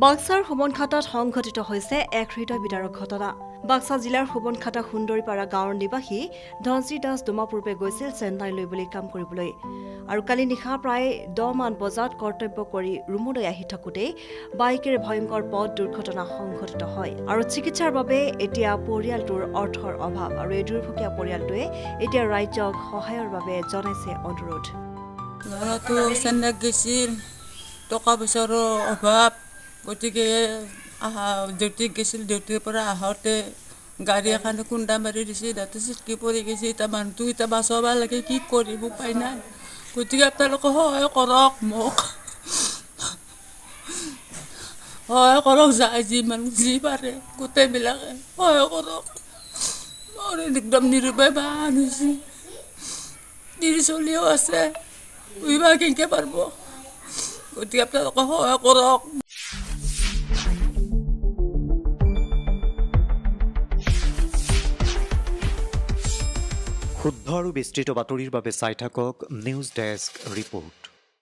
বাক্সাৰ সুবনখাটাত সংঘটিত হৈছে এক হৃদয় বিদাৰক ঘটনা। বাক্সা জিলাৰ সুবনখাটা সুন্দৰীপাৰা গাঁৱৰ নিবাসী ধনশ্ৰী দাস দুমাপূৰ্বে গৈছিল চেন্নাইলৈ বুলি কাম কৰিবলৈ। আৰু কালি নিশা প্ৰায় 10 মান বজাত কৰ্তব্য কৰি ৰুমলৈ আহি থাকোঁতেই বাইকেৰে ভয়ংকৰ পথ দুৰ্ঘটনা সংঘটিত হয়। আৰু চিকিৎসাৰ বাবে এতিয়া পৰিয়ালটোৰ অৰ্থৰ অভাৱ আৰু এই দুৰ্ভগীয়া পৰিয়ালটোৱে এতিয়া ৰাজ্যক সহায়ৰ বাবে জনাইছে অনুৰোধ। ল'ৰাটো চেন্নাইত গৈছিল, টকা পইচাৰো অভাৱ। গতিকে ডিউটিত গৈছিল, ডিউটিৰ পৰা আহোঁতে গাড়ী এখনে খুন্দা মাৰি দিছে, তাতে চিটকি পৰি গৈছে। এতিয়া মানুহটো এতিয়া বাচাব লাগে, কি কৰিব উপায় নাই। গতিকে আপোনালোকে সহায় কৰক, মোক সহায় কৰক, যায় যি পাৰে গোটেইবিলাকে সহায় কৰক। মোৰ একদম নিৰুপায় বান হৈছে, তিৰি চলিও আছে, উইবা কেনেকৈ পাৰিব। গতিকে আপোনালোকে সহায় কৰক। শুদ্ধ আৰু বিস্তৃত বাতৰিৰ বাবে চাই থাকক নিউজ ডেস্ক ৰিপৰ্ট।